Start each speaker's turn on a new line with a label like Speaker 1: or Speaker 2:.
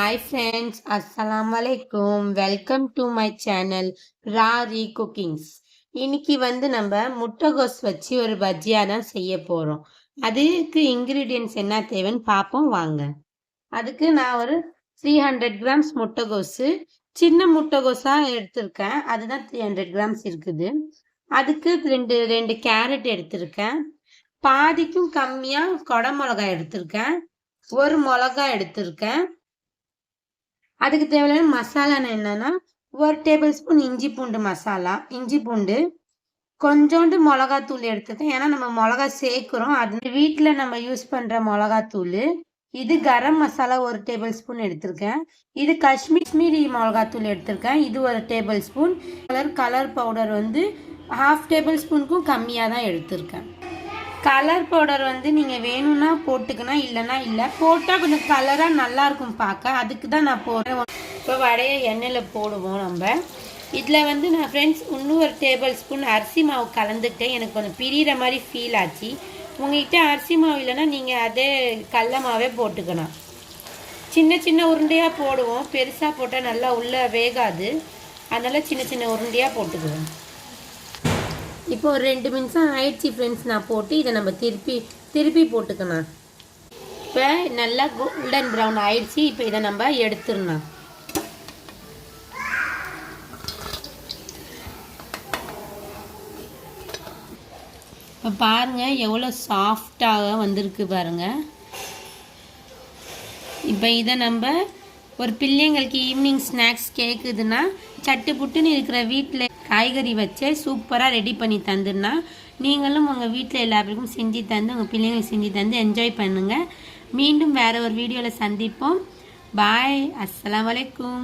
Speaker 1: Hi friends, Assalamu alaikum. Welcome to my channel Rari Cookings. இன்னைக்கு நம்ம முட்டைகோஸ் வச்சு ஒரு பஜ்ஜியா தான் செய்ய போறோம். அதுக்கு இன்கிரீடியன்ட்ஸ் என்ன தேவைன்னு பார்ப்போம் வாங்க. அதுக்கு நான் ஒரு 300 கிராம்ஸ் முட்டைகோஸ் சின்ன முட்டைகோஸா எடுத்திருக்கேன். அதுதான் 300 கிராம்ஸ் இருக்குது. அதுக்கு ரெண்டு கேரட் எடுத்திருக்கேன். பாதிக்கும் கம்மியா கொடை மிளகாய் எடுத்திருக்கேன். ஒரு மிளகாய் எடுத்திருக்கேன். அதுக்கு தேவையான மசாலா என்னன்னா 1 டேபிள் ஸ்பூன் இஞ்சி பூண்டு மசாலா, இஞ்சி பூண்டு கொஞ்சோண்டு மிளகாத்தூள் எடுத்துக்கேன். ஏன்னா நம்ம மிளகா சேர்க்குறோம். அது வீட்டில் நம்ம யூஸ் பண்ணுற மிளகாத்தூள். இது கரம் மசாலா 1 டேபிள் ஸ்பூன் எடுத்திருக்கேன். இது காஷ்மீரி மிளகாத்தூள் எடுத்திருக்கேன். இது 1 டேபிள் ஸ்பூன். கலர் பவுடர் 1/2 டேபிள் ஸ்பூனுக்கும் கம்மியாக தான் எடுத்திருக்கேன். கலர் பவுடர் நீங்கள் வேணும்னா போட்டுக்கணும், இல்லைன்னா இல்லை. போட்டால் கொஞ்சம் கலராக நல்லாயிருக்கும் பார்க்க. அதுக்கு தான் நான் போடுறேன். இப்போ வடையை எண்ணெயில் போடுவோம் நம்ம. இதில் நான் ஃப்ரெண்ட்ஸ் இன்னும் 1 டேபிள் ஸ்பூன் அரிசி மாவு கலந்துக்கிட்டேன். எனக்கு கொஞ்சம் பிரிகிற மாதிரி ஃபீல் ஆச்சு. உங்கள்கிட்ட அரிசி மாவு இல்லைன்னா நீங்கள் அதே கடல மாவே போட்டுக்கணும். சின்ன சின்ன உருண்டையாக போடுவோம். பெருசாக போட்டால் நல்லா உள்ளே வேகாது. அதனால் சின்ன சின்ன உருண்டையாக போட்டுக்குவோம். இப்போ ஒரு 2 நிமிஷம் ஆயிடுச்சு ஃப்ரெண்ட்ஸ். நான் போட்டு இதை நம்ம திருப்பி போட்டுக்கணும். இப்போ நல்லா கோல்டன் ப்ரௌன் ஆயிடுச்சு. இப்போ இதை நம்ம எடுத்துடணும். இப்போ பாருங்கள் எவ்வளோ சாஃப்டாக வந்திருக்கு பாருங்கள். இப்போ இதை நம்ம ஒரு பிள்ளைங்களுக்கு ஈவினிங் ஸ்நாக்ஸ் கேட்குதுன்னா சட்டு புட்டுன்னு இருக்கிற வீட்டில் காய்கறி வச்சு சூப்பராக ரெடி பண்ணி தந்துன்னா நீங்களும் உங்கள் வீட்டில் எல்லாருக்கும் செஞ்சு தந்து உங்கள் பிள்ளைங்களுக்கு செஞ்சு தந்து என்ஜாய் பண்ணுங்கள். மீண்டும் வேறு ஒரு வீடியோவில் சந்திப்போம். பாய். அஸ்ஸலாமு அலைக்கும்.